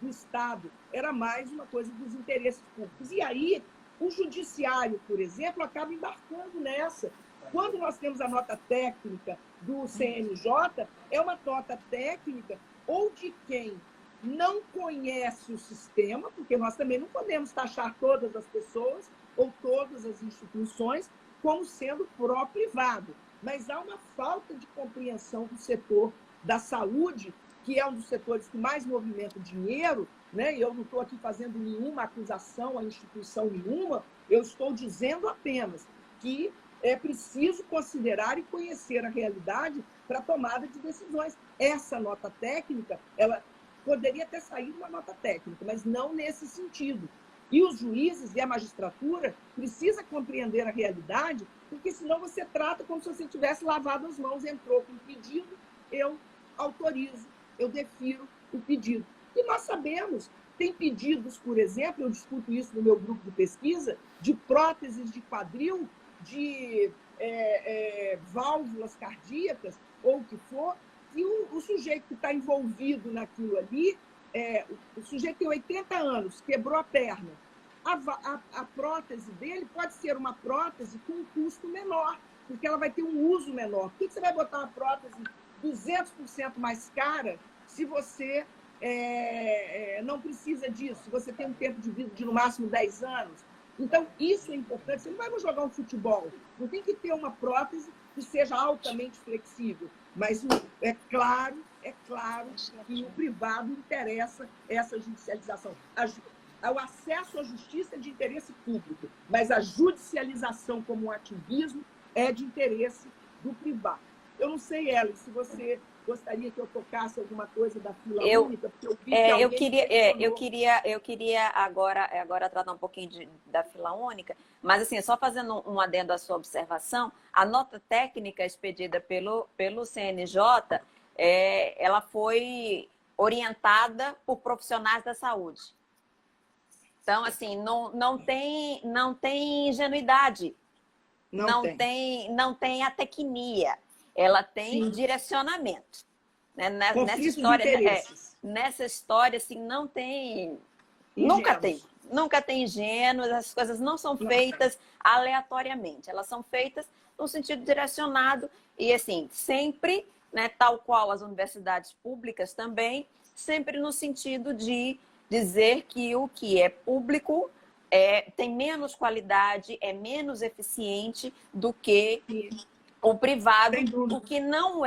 do Estado, era mais uma coisa dos interesses públicos. E aí O judiciário, por exemplo, acaba embarcando nessa. Quando nós temos a nota técnica do CNJ, é uma nota técnica ou de quem não conhece o sistema, porque nós também não podemos taxar todas as pessoas ou todas as instituições como sendo pró-privado. Mas há uma falta de compreensão do setor da saúde, que é um dos setores que mais movimenta dinheiro, né? Eu não estou aqui fazendo nenhuma acusação a instituição nenhuma, eu estou dizendo apenas que é preciso considerar e conhecer a realidade para a tomada de decisões. Essa nota técnica, ela poderia ter saído uma nota técnica, mas não nesse sentido. E os juízes e a magistratura precisam compreender a realidade, porque senão você trata como se você tivesse lavado as mãos, entrou com um pedido, eu autorizo, eu defiro o pedido. E nós sabemos, tem pedidos, por exemplo, eu discuto isso no meu grupo de pesquisa, de próteses de quadril, de válvulas cardíacas, ou o que for, e o sujeito que está envolvido naquilo ali, o sujeito tem 80 anos, quebrou a perna. A prótese dele pode ser uma prótese com um custo menor, porque ela vai ter um uso menor. Por que você vai botar uma prótese 200% mais cara se você não precisa disso, se você tem um tempo de vida de no máximo 10 anos? Então, isso é importante. Você não vai jogar um futebol, não tem que ter uma prótese que seja altamente flexível, mas é claro que o privado interessa essa judicialização. O acesso à justiça é de interesse público, mas a judicialização como um ativismo é de interesse do privado. Eu não sei, Ellen, se você gostaria que eu tocasse alguma coisa da fila única, porque eu vi que eu queria agora tratar um pouquinho da fila única, mas assim, só fazendo um adendo à sua observação, a nota técnica expedida pelo CNJ, ela foi orientada por profissionais da saúde. Então, assim, não tem ingenuidade, não tem atecnia. Ela tem Sim. Direcionamento. Né? Nessa história, assim, não tem... Nunca tem ingênuos, as coisas não são feitas aleatoriamente. Elas são feitas no sentido direcionado e, assim, sempre, né, tal qual as universidades públicas também, sempre no sentido de dizer que o que é público tem menos qualidade, é menos eficiente do que... o privado, o que não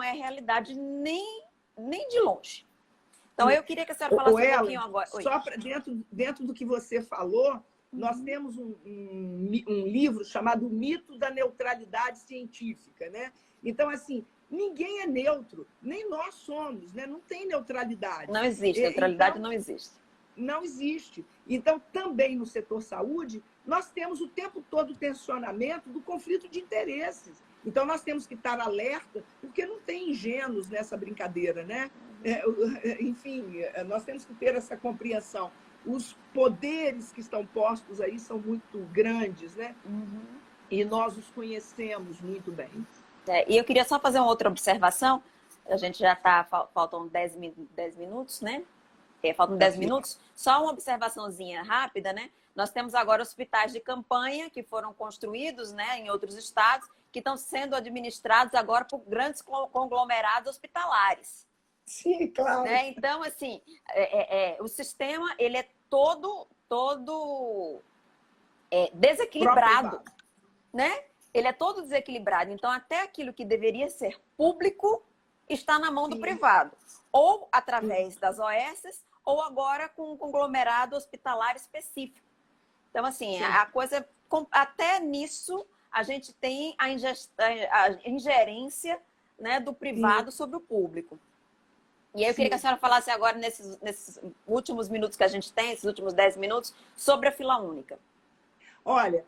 é realidade nem de longe. Então, eu queria que a senhora falasse um pouquinho agora. Oi. Só para dentro do que você falou, nós temos um livro chamado O Mito da Neutralidade Científica, né? Então, assim, ninguém é neutro, nem nós somos, né? Não tem neutralidade. Não existe, neutralidade então, não existe. Não existe. Então, também no setor saúde, nós temos o tempo todo o tensionamento do conflito de interesses. Então, nós temos que estar alerta, porque não tem ingênuos nessa brincadeira, né? Enfim, nós temos que ter essa compreensão. Os poderes que estão postos aí são muito grandes, né? E nós os conhecemos muito bem. E eu queria só fazer uma outra observação. A gente já está... Faltam 10 minutos, né? Faltam 10 minutos. Só uma observaçãozinha rápida, né? Nós temos agora hospitais de campanha que foram construídos, né, em outros estados, que estão sendo administrados agora por grandes conglomerados hospitalares. Sim, claro. Né? Então, assim, o sistema ele é todo desequilibrado. Né? Ele é todo desequilibrado. Então, até aquilo que deveria ser público está na mão do privado. Ou através das OS, ou agora com um conglomerado hospitalar específico. Então, assim, a coisa... Até nisso, a gente tem a ingerência, né, do privado sobre o público. E aí eu queria que a senhora falasse agora, nesses últimos minutos que a gente tem, esses últimos 10 minutos, sobre a fila única. Olha,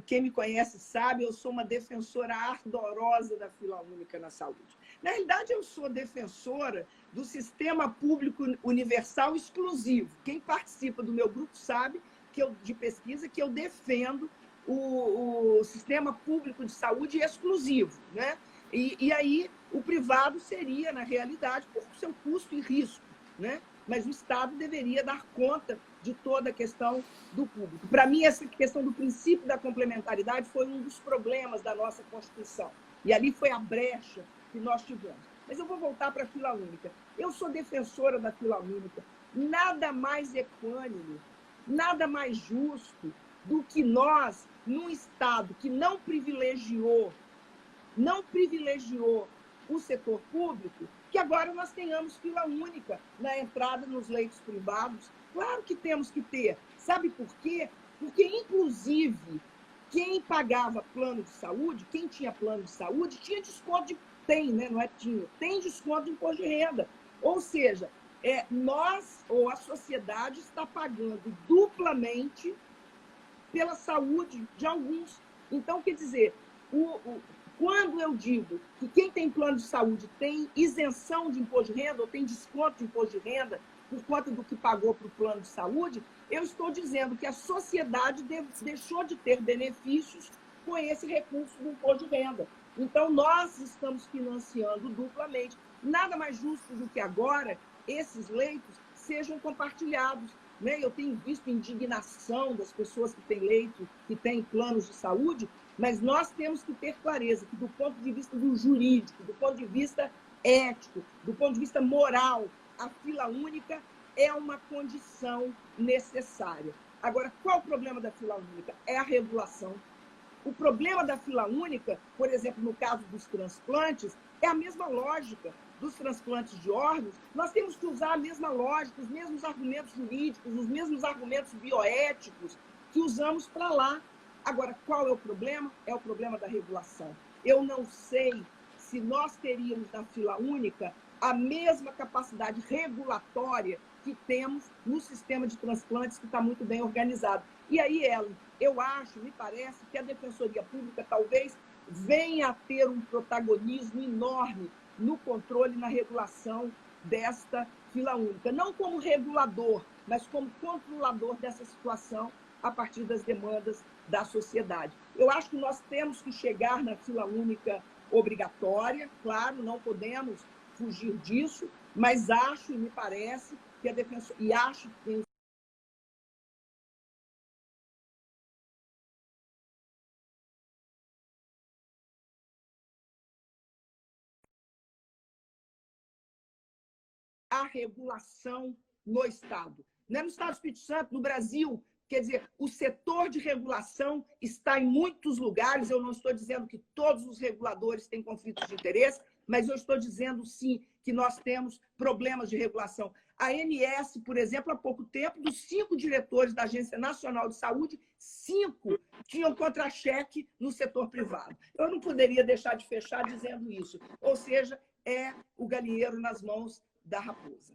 quem me conhece sabe, eu sou uma defensora ardorosa da fila única na saúde. Na realidade, eu sou defensora do sistema público universal exclusivo. Quem participa do meu grupo sabe de pesquisa que eu defendo o sistema público de saúde exclusivo, né? E aí o privado seria, na realidade, por seu custo e risco, né? mas o Estado deveria dar conta de toda a questão do público. Para mim, essa questão do princípio da complementaridade foi um dos problemas da nossa Constituição. E ali foi a brecha que nós tivemos. Mas eu vou voltar para a fila única. Eu sou defensora da fila única. Nada mais equânime, nada mais justo do que nós, num Estado que não privilegiou o setor público, que agora nós tenhamos fila única na entrada nos leitos privados. Claro que temos que ter. Sabe por quê? Porque, inclusive, quem pagava plano de saúde, quem tinha plano de saúde, tinha desconto de... Tem, né? Não é tinha. Tem desconto de imposto de renda. Ou seja, nós, ou a sociedade, está pagando duplamente pela saúde de alguns. Então, quer dizer, quando eu digo que quem tem plano de saúde tem isenção de imposto de renda ou tem desconto de imposto de renda por conta do que pagou para o plano de saúde, eu estou dizendo que a sociedade deixou de ter benefícios com esse recurso do imposto de renda. Então, nós estamos financiando duplamente. Nada mais justo do que agora esses leitos sejam compartilhados. Eu tenho visto indignação das pessoas que têm leito, que têm planos de saúde, mas nós temos que ter clareza que, do ponto de vista do jurídico, do ponto de vista ético, do ponto de vista moral, a fila única é uma condição necessária. Agora, qual o problema da fila única? É a regulação. O problema da fila única, por exemplo, no caso dos transplantes, é a mesma lógica dos transplantes de órgãos. Nós temos que usar a mesma lógica, os mesmos argumentos jurídicos, os mesmos argumentos bioéticos que usamos para lá. Agora, qual é o problema? É o problema da regulação. Eu não sei se nós teríamos na fila única a mesma capacidade regulatória que temos no sistema de transplantes, que está muito bem organizado. E aí, Ellen, eu acho, me parece, que a Defensoria Pública talvez venha a ter um protagonismo enorme no controle e na regulação desta fila única. Não como regulador, mas como controlador dessa situação a partir das demandas da sociedade. Eu acho que nós temos que chegar na fila única obrigatória, claro, não podemos fugir disso, mas acho e me parece que a Defensoria... E acho que a regulação no Estado. Não é no Estado do Espírito Santo, no Brasil. Quer dizer, o setor de regulação está em muitos lugares. Eu não estou dizendo que todos os reguladores têm conflitos de interesse, mas eu estou dizendo, sim, que nós temos problemas de regulação. A ANS, por exemplo, há pouco tempo, dos 5 diretores da Agência Nacional de Saúde, 5 tinham contra-cheque no setor privado. Eu não poderia deixar de fechar dizendo isso. Ou seja, é o galinheiro nas mãos da raposa.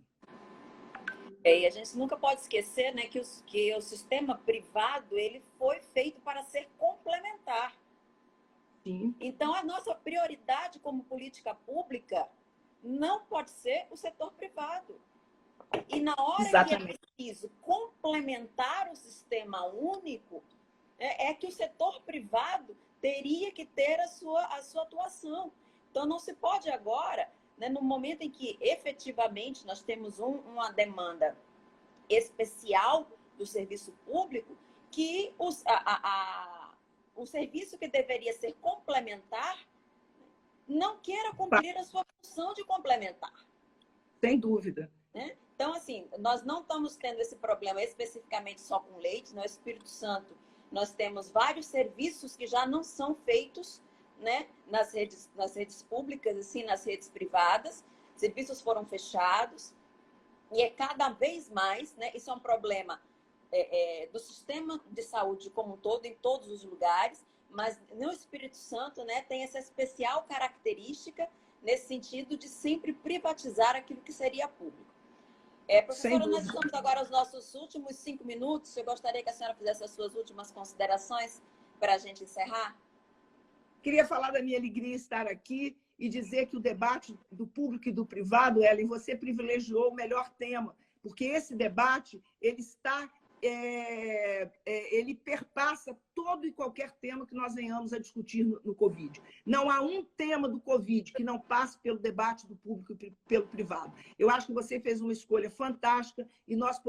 E a gente nunca pode esquecer, né, que o sistema privado ele foi feito para ser complementar. Sim. Então, a nossa prioridade como política pública não pode ser o setor privado. E na hora Exatamente. que é preciso complementar o sistema único, é que o setor privado teria que ter a sua atuação. Então, não se pode agora, né, no momento em que efetivamente nós temos uma demanda especial do serviço público, que o serviço que deveria ser complementar não queira cumprir a sua função de complementar. Sem dúvida. Né? Então, assim, nós não estamos tendo esse problema especificamente só com leite. No Espírito Santo, nós temos vários serviços que já não são feitos, né, nas redes públicas, assim, nas redes privadas. Serviços foram fechados e é cada vez mais, né, isso é um problema do sistema de saúde como um todo, em todos os lugares, mas no Espírito Santo, né, tem essa especial característica nesse sentido de sempre privatizar aquilo que seria público. Professora, nós estamos agora aos nossos últimos 5 minutos. Eu gostaria que a senhora fizesse as suas últimas considerações para a gente encerrar. Queria falar da minha alegria em estar aqui e dizer que o debate do público e do privado, Ellen, você privilegiou o melhor tema, porque esse debate ele está ele perpassa todo e qualquer tema que nós venhamos a discutir no Covid. Não há um tema do Covid que não passe pelo debate do público e pelo privado. Eu acho que você fez uma escolha fantástica e nós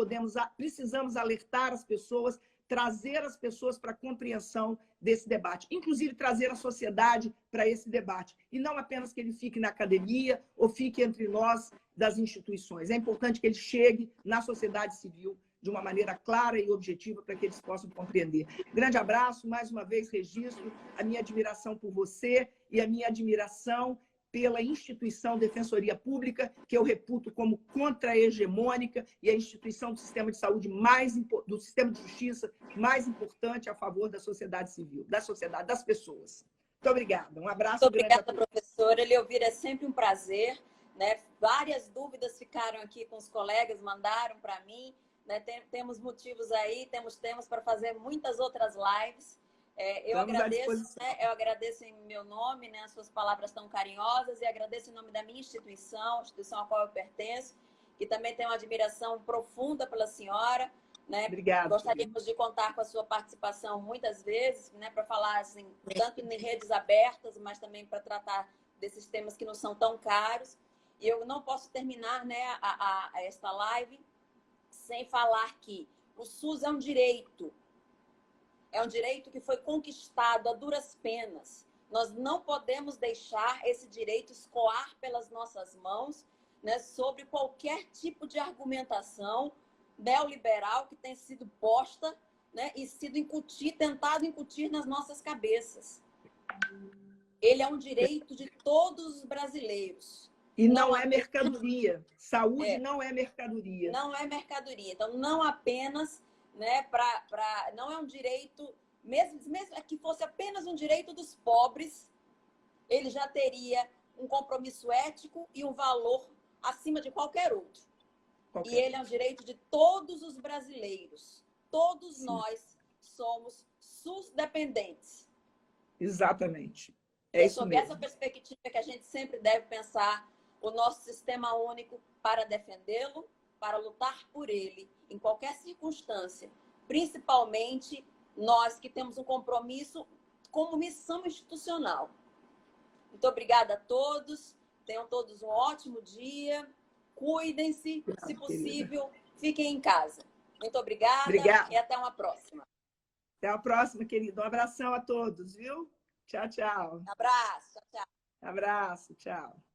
precisamos alertar as pessoas, trazer as pessoas para a compreensão desse debate, inclusive trazer a sociedade para esse debate, e não apenas que ele fique na academia ou fique entre nós das instituições. É importante que ele chegue na sociedade civil de uma maneira clara e objetiva para que eles possam compreender. Grande abraço, mais uma vez registro a minha admiração por você e a minha admiração pela instituição Defensoria Pública, que eu reputo como contra-hegemônica e a instituição do sistema de saúde do sistema de justiça mais importante a favor da sociedade civil, da sociedade, das pessoas. Muito obrigada. Um abraço. Muito obrigada, professora. Ele ouvir é sempre um prazer, né? Várias dúvidas ficaram aqui com os colegas, mandaram para mim, né? Temos motivos aí, temos temas para fazer muitas outras lives. Eu agradeço em meu nome, né, as suas palavras tão carinhosas, e agradeço em nome da minha instituição, a instituição a qual eu pertenço, que também tenho uma admiração profunda pela senhora. Né? Obrigada. Gostaríamos de contar com a sua participação muitas vezes, né, para falar assim, tanto em redes abertas, mas também para tratar desses temas que não são tão caros. E eu não posso terminar, né, esta live sem falar que o SUS é um direito. É um direito que foi conquistado a duras penas. Nós não podemos deixar esse direito escoar pelas nossas mãos, né, sobre qualquer tipo de argumentação neoliberal que tem sido posta, né, e sido tentado incutir nas nossas cabeças. Ele é um direito de todos os brasileiros. E não é mercadoria. Saúde não é mercadoria. Não é mercadoria. Então, não apenas... Né, não é um direito, mesmo que fosse apenas um direito dos pobres, ele já teria um compromisso ético e um valor acima de qualquer outro. E ele é um direito de todos os brasileiros. Todos Sim. Nós somos SUS dependentes. Exatamente. É sobre essa perspectiva que a gente sempre deve pensar o nosso sistema único para defendê-lo, para lutar por ele em qualquer circunstância, principalmente nós que temos um compromisso como missão institucional. Muito obrigada a todos, tenham todos um ótimo dia, cuidem-se, se possível, fiquem em casa. Muito obrigada e até uma próxima. Até a próxima, querido. Um abração a todos, viu? Tchau, tchau. Abraço, tchau, tchau. Abraço, tchau.